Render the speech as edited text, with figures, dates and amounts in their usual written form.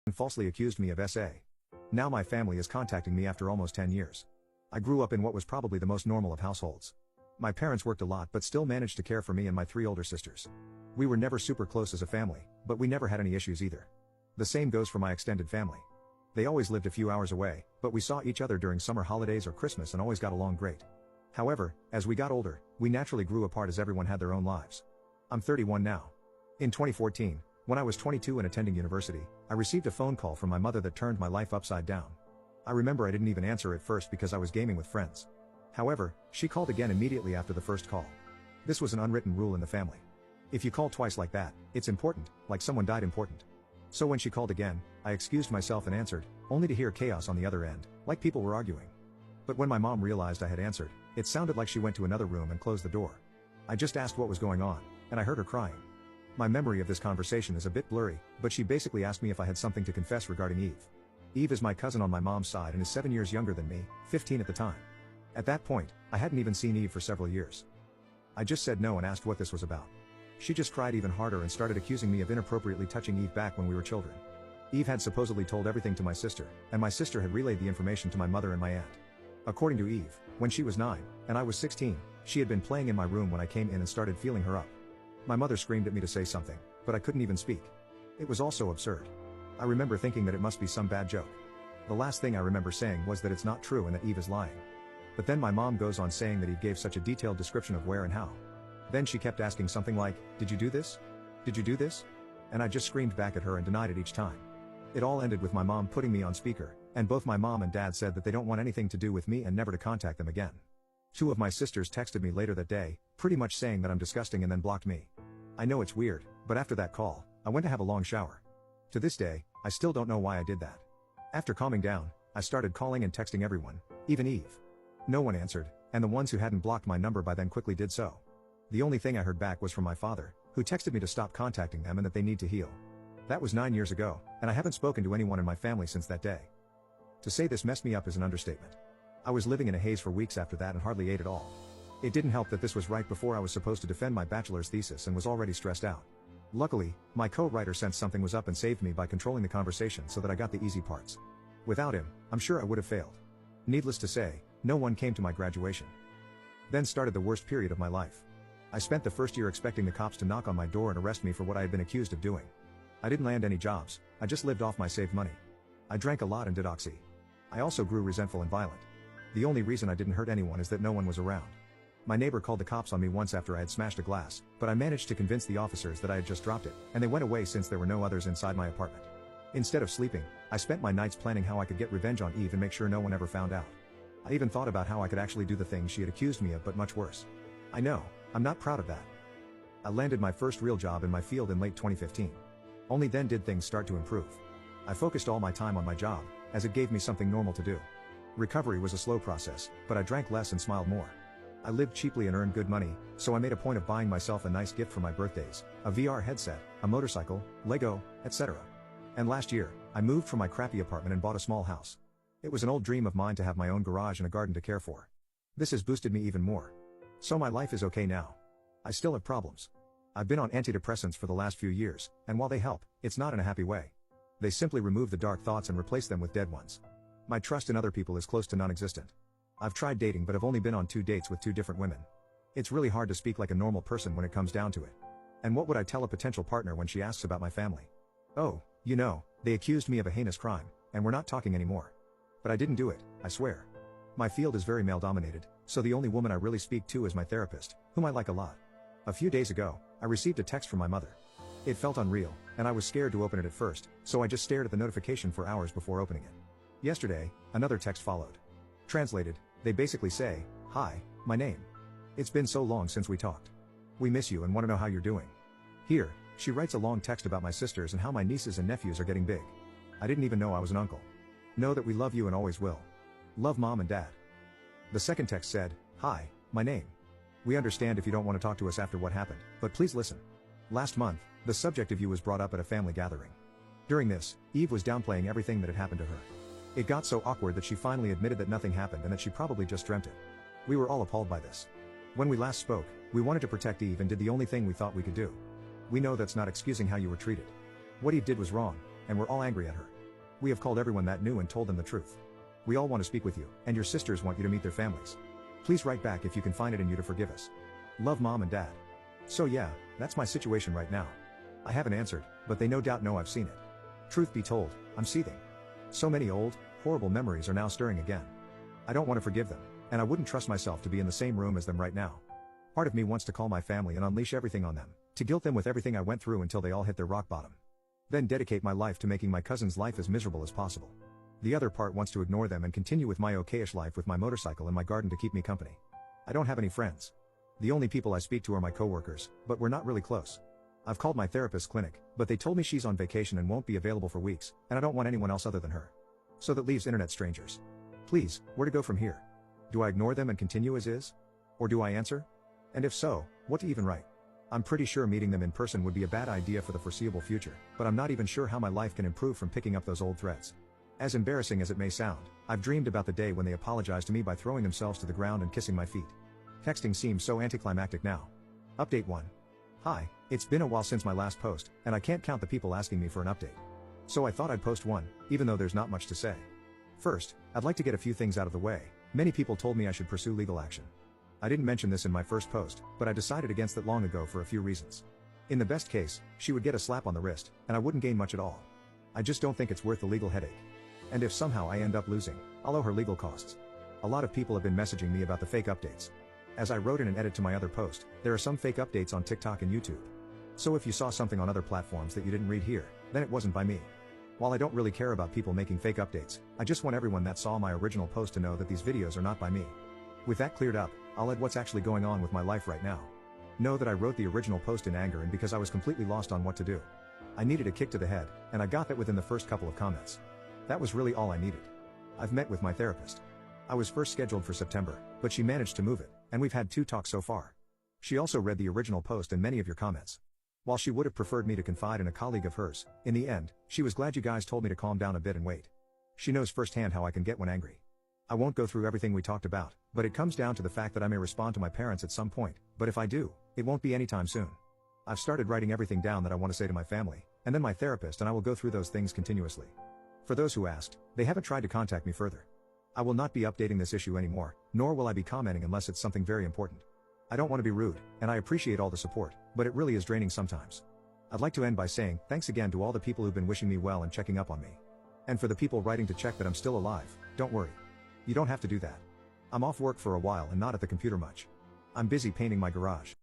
and falsely accused me of SA. Now my family is contacting me after almost 10 years. I grew up in what was probably the most normal of households. My parents worked a lot but still managed to care for me and my 3 older sisters. We were never super close as a family, but we never had any issues either. The same goes for my extended family. They always lived a few hours away, but we saw each other during summer holidays or Christmas and always got along great. However, as we got older, we naturally grew apart as everyone had their own lives. I'm 31 now. In 2014, when I was 22 and attending university, I received a phone call from my mother that turned my life upside down. I remember I didn't even answer at first because I was gaming with friends. However, she called again immediately after the first call. This was an unwritten rule in the family. If you call twice like that, it's important, like someone died important. So when she called again, I excused myself and answered, only to hear chaos on the other end, like people were arguing. But when my mom realized I had answered, it sounded like she went to another room and closed the door. I just asked what was going on, and I heard her crying. My memory of this conversation is a bit blurry, but she basically asked me if I had something to confess regarding Eve. Eve is my cousin on my mom's side and is 7 years younger than me, 15 at the time. At that point, I hadn't even seen Eve for several years. I just said no and asked what this was about. She just cried even harder and started accusing me of inappropriately touching Eve back when we were children. Eve had supposedly told everything to my sister, and my sister had relayed the information to my mother and my aunt. According to Eve, when she was 9, and I was 16, she had been playing in my room when I came in and started feeling her up. My mother screamed at me to say something, but I couldn't even speak. It was all so absurd. I remember thinking that it must be some bad joke. The last thing I remember saying was that it's not true and that Eve is lying. But then my mom goes on saying that Eve gave such a detailed description of where and how. Then she kept asking something like, "Did you do this? Did you do this?" And I just screamed back at her and denied it each time. It all ended with my mom putting me on speaker, and both my mom and dad said that they don't want anything to do with me and never to contact them again. 2 of my sisters texted me later that day, pretty much saying that I'm disgusting and then blocked me. I know it's weird, but after that call, I went to have a long shower. To this day, I still don't know why I did that. After calming down, I started calling and texting everyone, even Eve. No one answered, and the ones who hadn't blocked my number by then quickly did so. The only thing I heard back was from my father, who texted me to stop contacting them and that they need to heal. That was 9 years ago, and I haven't spoken to anyone in my family since that day. To say this messed me up is an understatement. I was living in a haze for weeks after that and hardly ate at all. It didn't help that this was right before I was supposed to defend my bachelor's thesis and was already stressed out. Luckily, my co-writer sensed something was up and saved me by controlling the conversation so that I got the easy parts. Without him, I'm sure I would have failed. Needless to say, no one came to my graduation. Then started the worst period of my life. I spent the first year expecting the cops to knock on my door and arrest me for what I had been accused of doing. I didn't land any jobs, I just lived off my saved money. I drank a lot and did oxy. I also grew resentful and violent. The only reason I didn't hurt anyone is that no one was around. My neighbor called the cops on me once after I had smashed a glass, but I managed to convince the officers that I had just dropped it, and they went away since there were no others inside my apartment. Instead of sleeping, I spent my nights planning how I could get revenge on Eve and make sure no one ever found out. I even thought about how I could actually do the things she had accused me of, but much worse. I know, I'm not proud of that. I landed my first real job in my field in late 2015. Only then did things start to improve. I focused all my time on my job, as it gave me something normal to do. Recovery was a slow process, but I drank less and smiled more. I lived cheaply and earned good money, so I made a point of buying myself a nice gift for my birthdays, a VR headset, a motorcycle, Lego, etc. And last year, I moved from my crappy apartment and bought a small house. It was an old dream of mine to have my own garage and a garden to care for. This has boosted me even more. So my life is okay now. I still have problems. I've been on antidepressants for the last few years, and while they help, it's not in a happy way. They simply remove the dark thoughts and replace them with dead ones. My trust in other people is close to non-existent. I've tried dating but have only been on 2 dates with 2 different women. It's really hard to speak like a normal person when it comes down to it. And what would I tell a potential partner when she asks about my family? Oh, you know, they accused me of a heinous crime, and we're not talking anymore. But I didn't do it, I swear. My field is very male-dominated, so the only woman I really speak to is my therapist, whom I like a lot. A few days ago, I received a text from my mother. It felt unreal, and I was scared to open it at first, so I just stared at the notification for hours before opening it. Yesterday, another text followed. Translated, they basically say, "Hi, my name. It's been so long since we talked. We miss you and want to know how you're doing." Here, she writes a long text about my sisters and how my nieces and nephews are getting big. I didn't even know I was an uncle. Know that we love you and always will. Love Mom and Dad. The second text said, "Hi, my name. We understand if you don't want to talk to us after what happened, but please listen. Last month, the subject of you was brought up at a family gathering. During this, Eve was downplaying everything that had happened to her. It got so awkward that she finally admitted that nothing happened and that she probably just dreamt it. We were all appalled by this. When we last spoke, we wanted to protect Eve and did the only thing we thought we could do. We know that's not excusing how you were treated. What Eve did was wrong, and we're all angry at her. We have called everyone that knew and told them the truth. We all want to speak with you, and your sisters want you to meet their families. Please write back if you can find it in you to forgive us. Love, Mom and Dad. So yeah, that's my situation right now. I haven't answered, but they no doubt know I've seen it. Truth be told, I'm seething. So many old, horrible memories are now stirring again. I don't want to forgive them, and I wouldn't trust myself to be in the same room as them right now. Part of me wants to call my family and unleash everything on them, to guilt them with everything I went through until they all hit their rock bottom. Then dedicate my life to making my cousin's life as miserable as possible. The other part wants to ignore them and continue with my okayish life with my motorcycle and my garden to keep me company. I don't have any friends. The only people I speak to are my coworkers, but we're not really close. I've called my therapist's clinic, but they told me she's on vacation and won't be available for weeks, and I don't want anyone else other than her. So that leaves internet strangers. Please, where to go from here? Do I ignore them and continue as is? Or do I answer? And if so, what to even write? I'm pretty sure meeting them in person would be a bad idea for the foreseeable future, but I'm not even sure how my life can improve from picking up those old threads. As embarrassing as it may sound, I've dreamed about the day when they apologize to me by throwing themselves to the ground and kissing my feet. Texting seems so anticlimactic now. Update 1. Hi, it's been a while since my last post, and I can't count the people asking me for an update. So I thought I'd post one, even though there's not much to say. First, I'd like to get a few things out of the way. Many people told me I should pursue legal action. I didn't mention this in my first post, but I decided against it long ago for a few reasons. In the best case, she would get a slap on the wrist, and I wouldn't gain much at all. I just don't think it's worth the legal headache. And if somehow I end up losing, I'll owe her legal costs. A lot of people have been messaging me about the fake updates. As I wrote in an edit to my other post, there are some fake updates on TikTok and YouTube. So if you saw something on other platforms that you didn't read here, then it wasn't by me. While I don't really care about people making fake updates, I just want everyone that saw my original post to know that these videos are not by me. With that cleared up, I'll add what's actually going on with my life right now. Know that I wrote the original post in anger and because I was completely lost on what to do. I needed a kick to the head, and I got that within the first couple of comments. That was really all I needed. I've met with my therapist. I was first scheduled for September, but she managed to move it, and we've had 2 talks so far. She also read the original post and many of your comments. While she would have preferred me to confide in a colleague of hers, in the end, she was glad you guys told me to calm down a bit and wait. She knows firsthand how I can get when angry. I won't go through everything we talked about, but it comes down to the fact that I may respond to my parents at some point, but if I do, it won't be anytime soon. I've started writing everything down that I want to say to my family, and then my therapist, and I will go through those things continuously. For those who asked, they haven't tried to contact me further. I will not be updating this issue anymore, nor will I be commenting unless it's something very important. I don't want to be rude, and I appreciate all the support, but it really is draining sometimes. I'd like to end by saying thanks again to all the people who've been wishing me well and checking up on me. And for the people writing to check that I'm still alive, don't worry. You don't have to do that. I'm off work for a while and not at the computer much. I'm busy painting my garage.